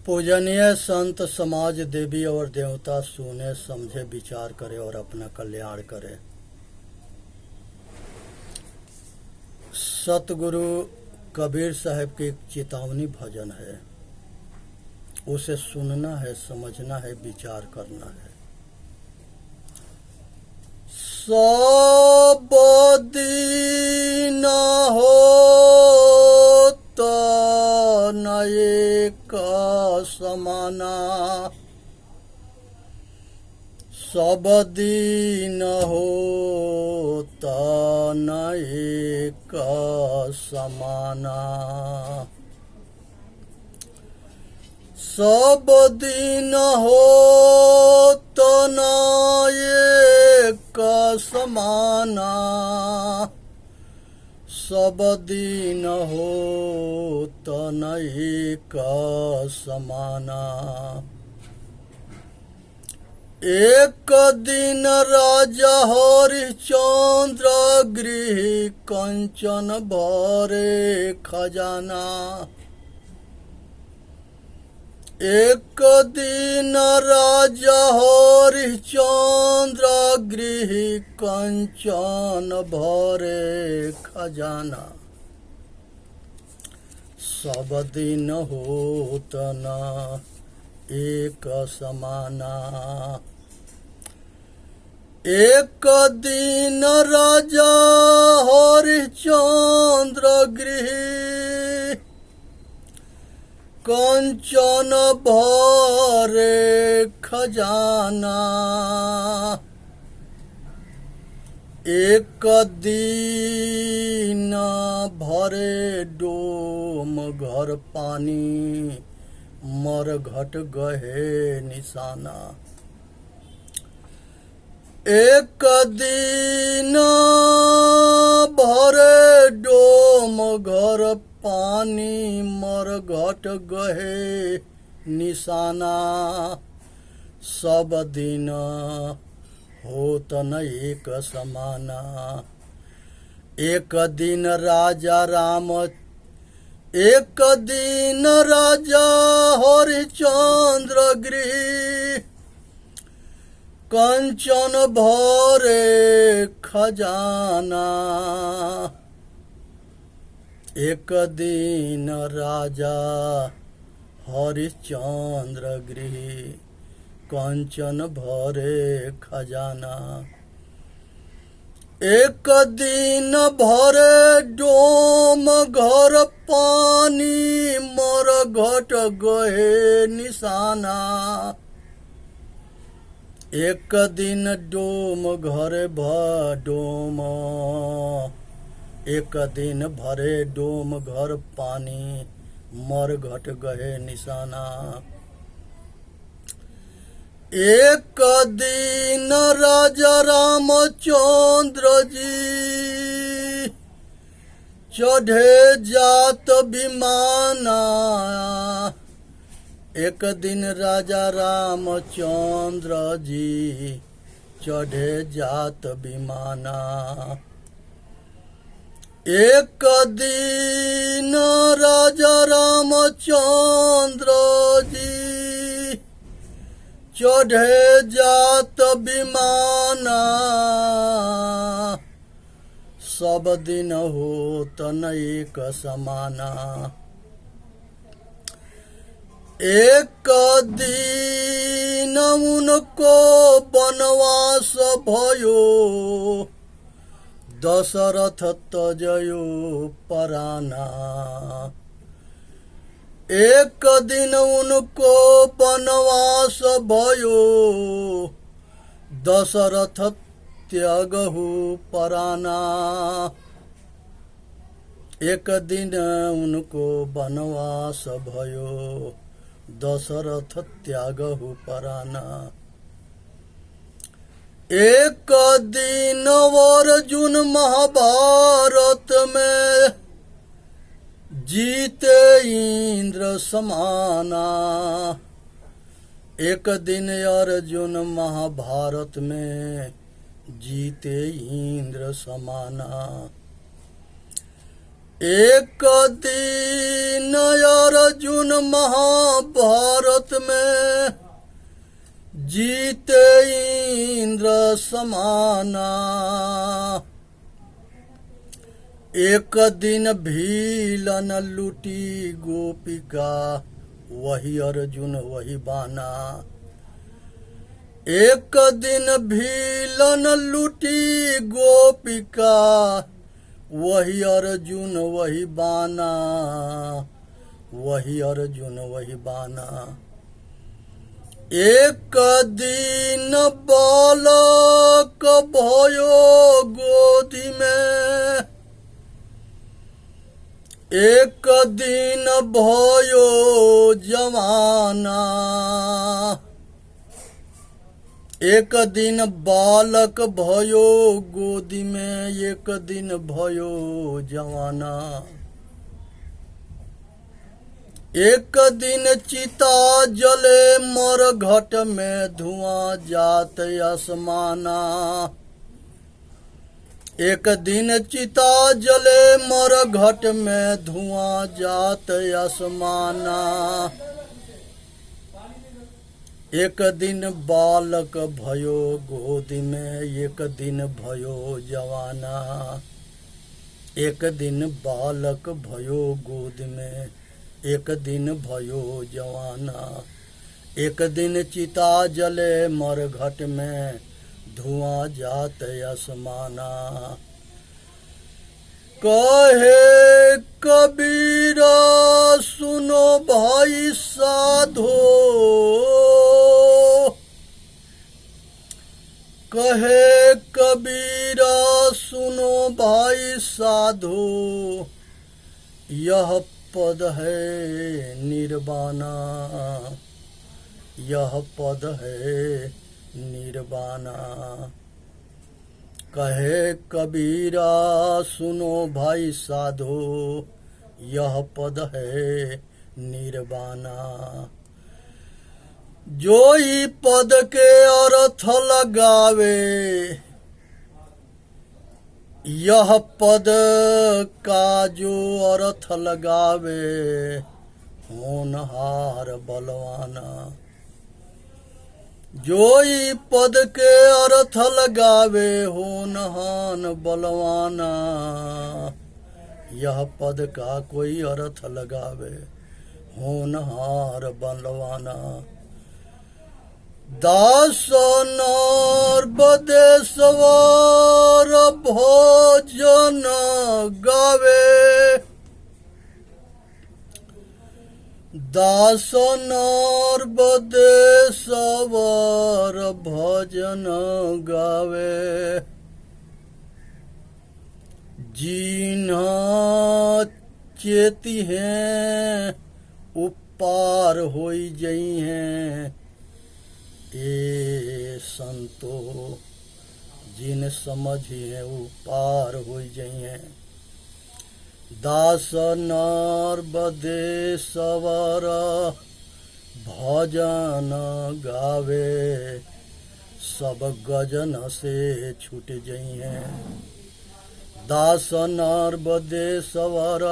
पूजनीय संत समाज देवी और देवता सुने समझे विचार करे और अपना कल्याण करे। सतगुरु कबीर साहब की एक चेतावनी भजन है, उसे सुनना है, समझना है, विचार करना है। सब दिन होत न एक समाना, सब दिन होत न एक समाना। सब दिन होत न एक समाना, सब दिन होत न एक समाना। एक दिन राजा हरिश्चंद्र गृह कंचन भरे खजाना। एक दिन राजा हरिश्चंद्र गृह कंचन भरे खजाना। सब दिन होत न एक समाना। एक दिन राजा हरिश्चंद्र गृह कंचन भरे खजाना। एक दिन भरे डोम घर पानी, मर घट गहे निशाना। एक दिन भरे डोम घर पानी, मर घट गहे निशाना। सब दिन होत न एक समाना। एक दिन राजा राम, एक दिन राजा हरिश्चंद्र गृह कंचन भरे खजाना। एक दिन राजा हरिश्चंद्र गृह कंचन भरे खजाना। एक दिन भरे डोम घर पानी, मर घट गए निशाना। एक दिन डोम घर डोम, एक दिन भरे डोम घर पानी, मर घट गए निशाना। एक दिन राजा रामचंद्र जी चढ़े जात विमाना। एक दिन राजा रामचंद्र जी चढ़े जात विमाना। एक दिन राजा रामचंद्र जी चढ़े जात विमाना। सब दिन होत न एक समाना। एक दिन उनको वनवास भयो, दशरथ तजयो पराना। एक दिन उनको वनवास भयो, दशरथ त्यागहु पराना। एक दिन उनको वनवास भयो, दशरथ त्यागहु पराना। एक दिन अर्जुन महाभारत में जीते इंद्र समाना। एक दिन अर्जुन महाभारत में जीते इंद्र समाना। एक दिन अर्जुन महाभारत में जीते इंद्र समाना। एक दिन भीलन लूटी गोपिका, वही अर्जुन वही बाना। एक दिन भीलन लूटी गोपिका, वही अर्जुन वही बाना, वही अर्जुन वही बाना। एक दिन बालक भयो गोदी में, एक दिन भयो जवाना। एक दिन बालक भयो गोदी में, एक दिन भयो जवाना। एक दिन चिता जले मर घट में, धुआं जात आसमाना। एक दिन चिता जले मर घट में, धुआं जात आसमाना। एक दिन बालक भयो गोदी में, एक दिन भयो जवाना। एक दिन बालक भयो गोद में, एक दिन भयो जवाना। एक दिन चिता जले मर घट में, धुआं जात आसमाना। कहे कबीरा सुनो भाई साधो, कहे कबीरा सुनो भाई साधो, यह पद है निर्वाणा, यह पद है निर्वाणा। कहे कबीरा सुनो भाई साधो, यह पद है निर्वाणा। जो ई पद के अर्थ लगावे, यह पद का जो अर्थ लगावे, होनहार बलवाना। जो ई पद के अर्थ लगावे, होनहान बलवाना। यह पद का कोई अर्थ लगावे, होनहार बलवाना। दास नर बदेश्वर भोजन गावे, दास नर बदेश्वर भजन गावे। जिन्हा चेती हैं उपार होई जई हैं, ए संतो जिन समझिए उपार होई जई हैं। दास नर बदेश्वर भजन गावे, सब गजन से छूट जई हैं। दास नर बदेश्वर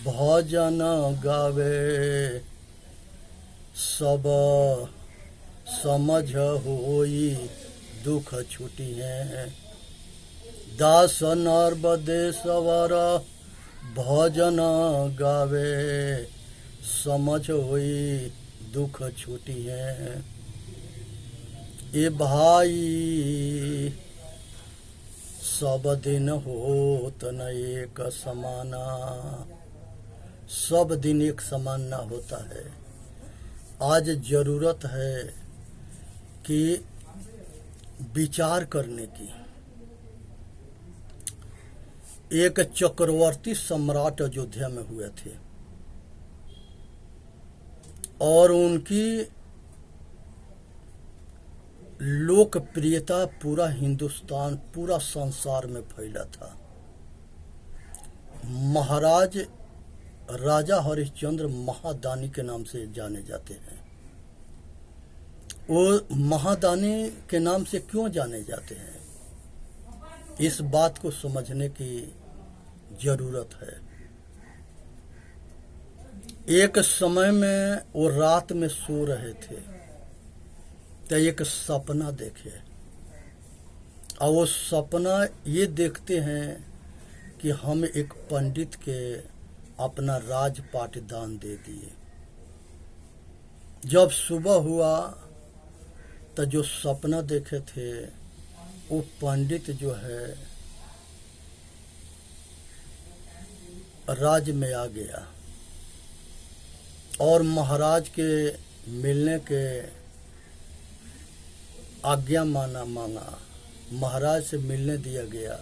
भजन गावे, सब समझ होई दुख छूटी हैं। दास नर बदेश्वर भजन गावे, समझ होई दुख छूटी है। ए भाई सब दिन होत न एक समाना, सब दिन एक समान ना होता है। आज जरूरत है कि विचार करने की। एक चक्रवर्ती सम्राट अयोध्या में हुए थे और उनकी लोकप्रियता पूरा हिंदुस्तान, पूरा संसार में फैला था। महाराज राजा हरिश्चंद्र महादानी के नाम से जाने जाते हैं। वो महादानी के नाम से क्यों जाने जाते हैं, इस बात को समझने की जरूरत है। एक समय में वो रात में सो रहे थे तो एक सपना देखे, और वो सपना ये देखते हैं कि हम एक पंडित के अपना राजपाट दान दे दिए। जब सुबह हुआ तो जो सपना देखे थे वो पंडित जो है राज में आ गया और महाराज के मिलने के आज्ञा मांगा, महाराज से मिलने दिया गया।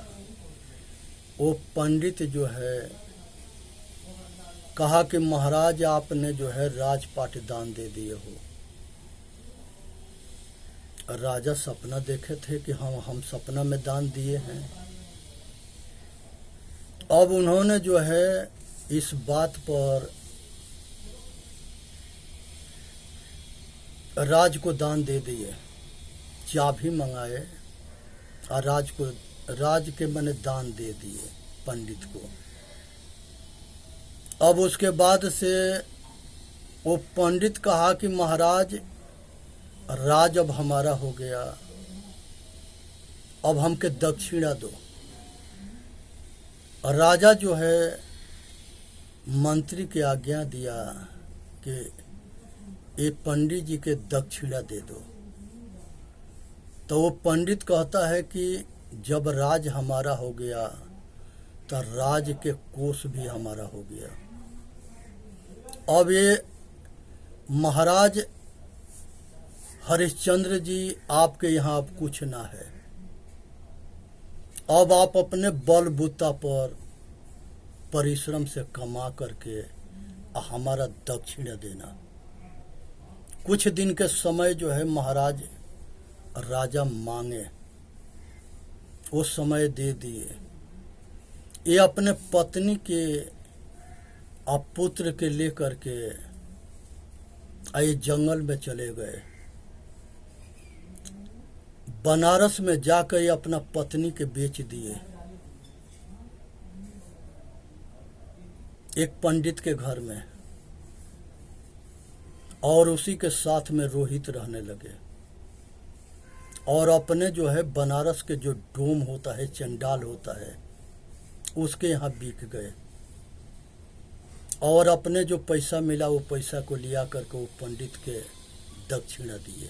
वो पंडित जो है कहा कि महाराज आपने जो है राजपाट दान दे दिए हो। राजा सपना देखे थे कि हम सपना में दान दिए हैं। अब उन्होंने जो है इस बात पर राज को दान दे दिए, चाबी मंगाए और राज के मैंने दान दे दिए पंडित को। अब उसके बाद से वो पंडित कहा कि महाराज राज अब हमारा हो गया, अब हमके दक्षिणा दो। राजा जो है मंत्री की आज्ञा दिया कि ये पंडित जी के दक्षिणा दे दो। तो वो पंडित कहता है कि जब राज हमारा हो गया तो राज के कोष भी हमारा हो गया। अब ये महाराज हरिश्चंद्र जी आपके यहाँ अब कुछ ना है, अब आप अपने बलबूता पर परिश्रम से कमा करके हमारा दक्षिणा देना। कुछ दिन के समय जो है महाराज राजा मांगे, वो समय दे दिए। ये अपने पत्नी के और पुत्र के लेकर के आए जंगल में चले गए। बनारस में जाकर ये अपना पत्नी के बेच दिए एक पंडित के घर में, और उसी के साथ में रोहित रहने लगे। और अपने जो है बनारस के जो डोम होता है, चंडाल होता है, उसके यहाँ बिक गए और अपने जो पैसा मिला वो पैसा को लिया करके वो पंडित के दक्षिणा दिए।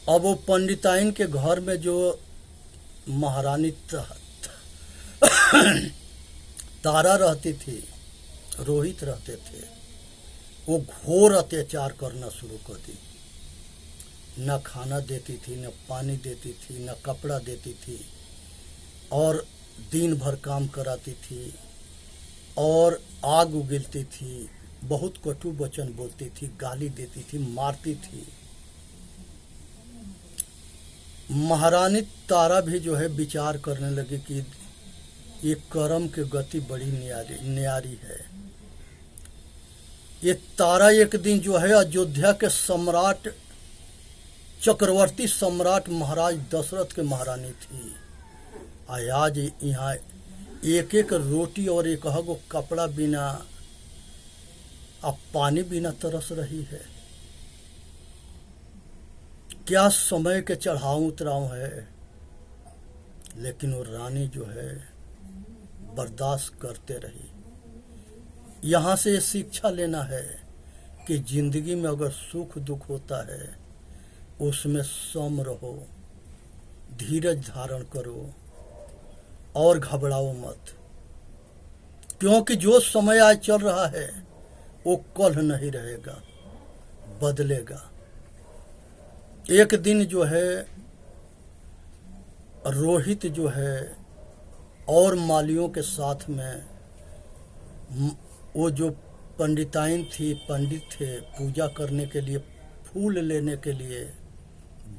अब वो पंडिताइन के घर में जो महारानी तारा रहती थी, रोहित रहते थे, वो घोर अत्याचार करना शुरू कर दी। न खाना देती थी, न पानी देती थी, न कपड़ा देती थी, और दिन भर काम कराती थी और आग उगलती थी, बहुत कटु वचन बोलती थी, गाली देती थी, मारती थी। महारानी तारा भी जो है विचार करने लगी कि ये कर्म की गति बड़ी न्यारी है। ये तारा एक दिन जो है अयोध्या के सम्राट, चक्रवर्ती सम्राट महाराज दशरथ के महारानी थी। आज यहाँ एक एक रोटी और एक हगो कपड़ा बिना, अब पानी बिना तरस रही है। क्या समय के चढ़ाव उतराव है। लेकिन वो रानी जो है बर्दाश्त करते रही। यहाँ से ये शिक्षा लेना है कि जिंदगी में अगर सुख दुख होता है उसमें सम रहो, धीरज धारण करो और घबराओ मत, क्योंकि जो समय आज चल रहा है वो कल नहीं रहेगा, बदलेगा। एक दिन जो है रोहित जो है और मालियों के साथ में, वो जो पंडिताइन थी, पंडित थे, पूजा करने के लिए, फूल लेने के लिए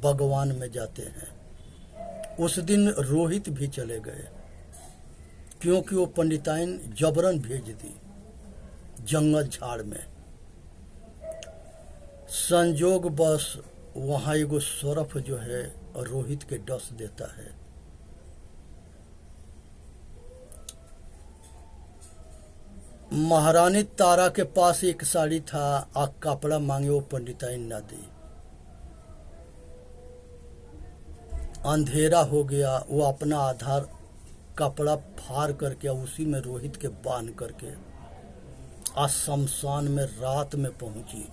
भगवान में जाते हैं। उस दिन रोहित भी चले गए, क्योंकि वो पंडिताइन जबरन भेज दी जंगल झाड़ में। संजोग बस वहाँ एगो सरफ जो है रोहित के डस देता है। महारानी तारा के पास एक साड़ी था, आ कपड़ा मांगे वो पंडिताइन ना दी। अंधेरा हो गया, वो अपना आधार कपड़ा फाड़ करके उसी में रोहित के बांध करके आज शमशान में रात में पहुंची,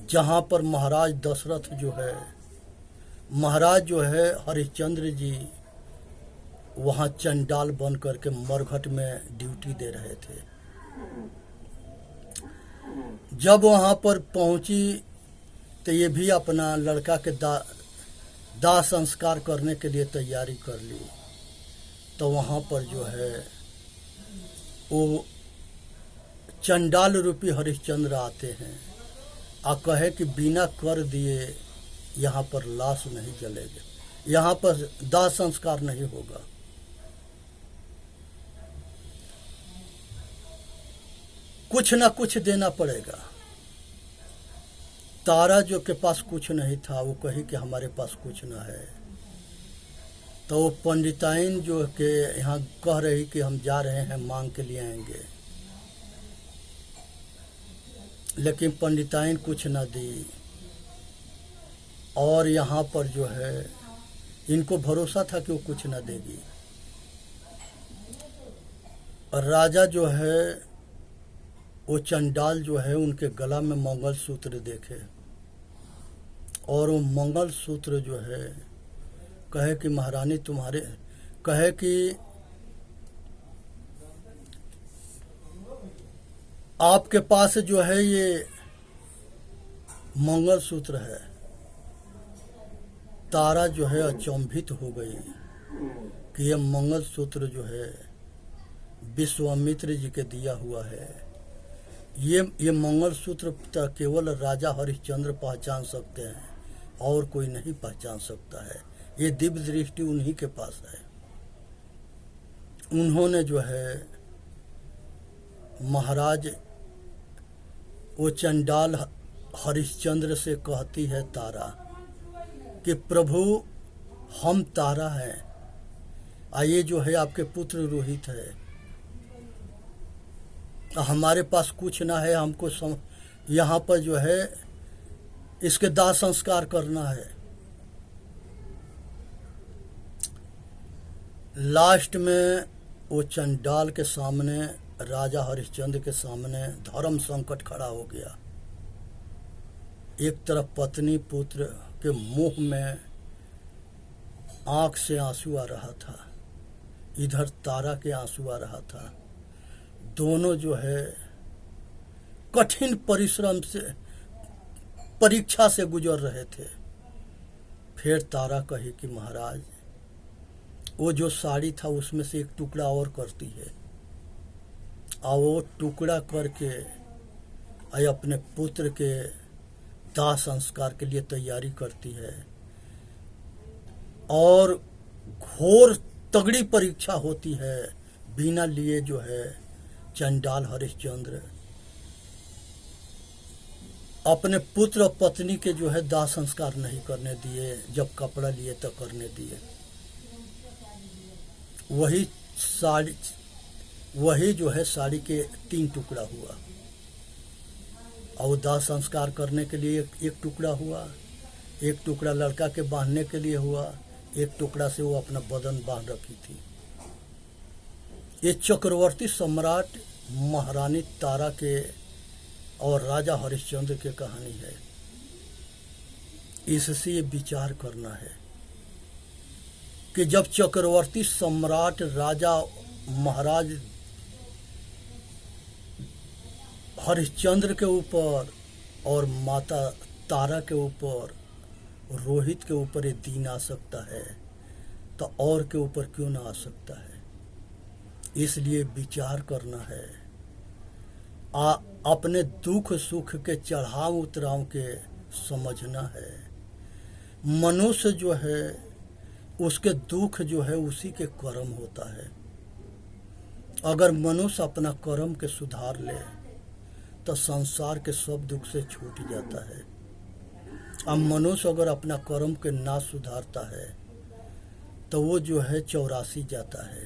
जहां पर महाराज दशरथ जो है, महाराज जो है हरिश्चंद्र जी वहां चंडाल बन करके मरघट में ड्यूटी दे रहे थे। जब वहां पर पहुंची तो ये भी अपना लड़का के दाह संस्कार करने के लिए तैयारी कर ली। तो वहां पर जो है वो चंडाल रूपी हरिश्चंद्र आते हैं और कहे कि बिना कर दिए यहाँ पर लाश नहीं जलेगी, यहाँ पर दाह संस्कार नहीं होगा। कुछ ना कुछ देना पड़ेगा। तारा जो के पास कुछ नहीं था वो कही कि हमारे पास कुछ ना है। तो वो पंडिताइन जो के यहाँ कह रही कि हम जा रहे हैं, मांग के लिए आएंगे, लेकिन पंडिताइन कुछ ना दी। और यहाँ पर जो है इनको भरोसा था कि वो कुछ ना देगी। राजा जो है वो चंडाल जो है उनके गला में मंगलसूत्र देखे, और वो मंगलसूत्र जो है कहे कि महारानी तुम्हारे, कहे कि आपके पास जो है ये मंगलसूत्र है। तारा जो है अचंभित हो गई कि ये मंगलसूत्र जो है विश्वामित्र जी के दिया हुआ है। ये मंगलसूत्र केवल राजा हरिश्चंद्र पहचान सकते हैं और कोई नहीं पहचान सकता है। ये दिव्य दृष्टि उन्हीं के पास है। उन्होंने जो है महाराज वो चंडाल हरिश्चंद्र से कहती है तारा कि प्रभु हम तारा हैं, ये जो है आपके पुत्र रोहित है, हमारे पास कुछ ना है, हमको यहाँ पर जो है इसके दाह संस्कार करना है। लास्ट में वो चंडाल के सामने, राजा हरिश्चंद्र के सामने धर्म संकट खड़ा हो गया। एक तरफ पत्नी पुत्र के मुंह में आंख से आंसू आ रहा था, इधर तारा के आंसू आ रहा था। दोनों जो है कठिन परिश्रम से, परीक्षा से गुजर रहे थे। फिर तारा कही कि महाराज वो जो साड़ी था उसमें से एक टुकड़ा और करती है, और वो टुकड़ा करके अपने पुत्र के दाह संस्कार के लिए तैयारी करती है। और घोर तगड़ी परीक्षा होती है, बिना लिए जो है चंडाल हरिश्चंद्र अपने पुत्र और पत्नी के जो है दाह संस्कार नहीं करने दिए। जब कपड़ा लिए तो करने दिए। वही जो है साड़ी के 3 टुकड़ा हुआ, और दाह संस्कार करने के लिए एक टुकड़ा हुआ, एक टुकड़ा लड़का के बांधने के लिए हुआ, एक टुकड़ा से वो अपना बदन बांध रखी थी। ये चक्रवर्ती सम्राट महारानी तारा के और राजा हरिश्चंद्र की कहानी है। इससे ये विचार करना है कि जब चक्रवर्ती सम्राट राजा महाराज हरिश्चंद्र के ऊपर और माता तारा के ऊपर, रोहित के ऊपर ये दीन आ सकता है, तो और के ऊपर क्यों ना आ सकता है। इसलिए विचार करना है, अपने दुख सुख के चढ़ाव उतराव के समझना है। मनुष्य जो है उसके दुख जो है उसी के कर्म होता है। अगर मनुष्य अपना कर्म के सुधार ले तो संसार के सब दुख से छूट जाता है। अब मनुष्य अगर अपना कर्म के ना सुधारता है तो वो जो है 84 जाता है।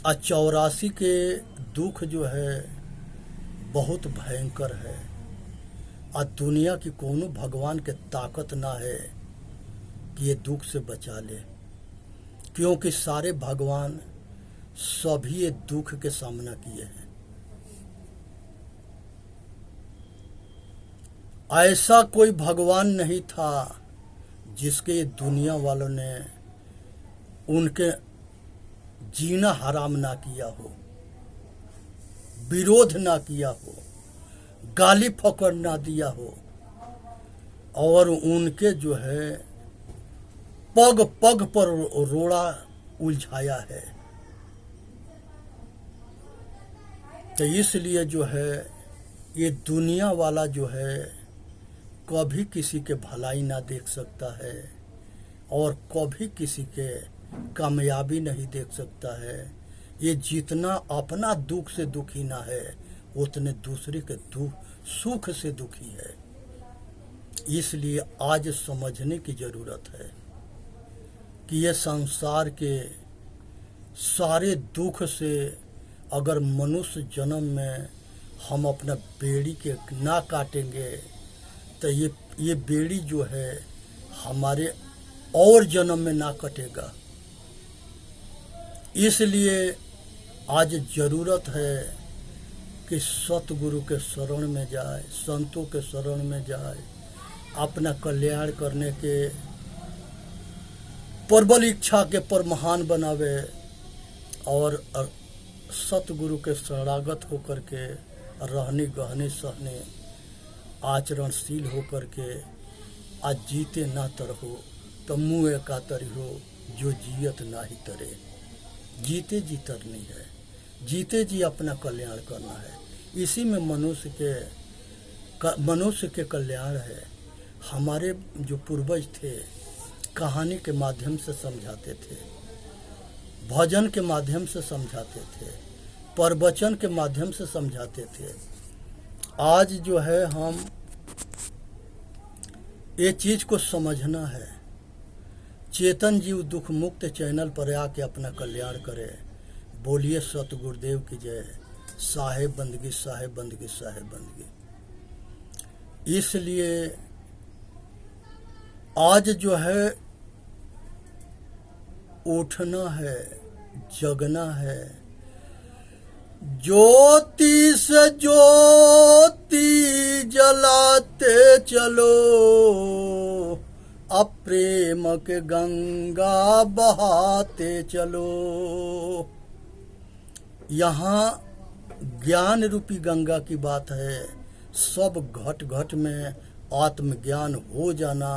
84 के दुख जो है बहुत भयंकर है। और दुनिया की कोनो भगवान के ताकत ना है कि ये दुख से बचा ले, क्योंकि सारे भगवान सभी ये दुख के सामना किए हैं। ऐसा कोई भगवान नहीं था जिसके ये दुनिया वालों ने उनके जीना हराम ना किया हो, विरोध ना किया हो, गाली फकड़ ना दिया हो, और उनके जो है पग पग पर रोड़ा उलझाया है। तो इसलिए जो है ये दुनिया वाला जो है कभी किसी के भलाई ना देख सकता है और कभी किसी के कामयाबी नहीं देख सकता है। ये जितना अपना दुख से दुखी ना है उतने दूसरे के दुख सुख से दुखी है। इसलिए आज समझने की जरूरत है कि ये संसार के सारे दुख से अगर मनुष्य जन्म में हम अपना बेड़ी के ना काटेंगे तो ये बेड़ी जो है हमारे और जन्म में ना कटेगा। इसलिए आज जरूरत है कि सतगुरु के शरण में जाए, संतों के शरण में जाए, अपना कल्याण करने के प्रबल इच्छा के परमहान बनावे और सतगुरु के शरणागत होकर के रहने गहने सहने आचरणशील होकर के आज जीते ना तरहो तो मुँह का तरी हो जो जियत ना ही तरे। जीते जी तरनी है, जीते जी अपना कल्याण करना है। इसी में मनुष्य के कल्याण है। हमारे जो पूर्वज थे कहानी के माध्यम से समझाते थे, भजन के माध्यम से समझाते थे, प्रवचन के माध्यम से समझाते थे। आज जो है हम ये चीज को समझना है। चेतन जीव दुख मुक्त चैनल पर आके अपना कल्याण करे। बोलिए सतगुरुदेव की जय। साहेब बंदगी, साहेब बंदगी, साहेब बंदगी। इसलिए आज जो है उठना है, जगना है। ज्योति से ज्योति जलाते चलो, अब प्रेम के गंगा बहाते चलो। यहाँ ज्ञान रूपी गंगा की बात है। सब घट घट में आत्मज्ञान हो जाना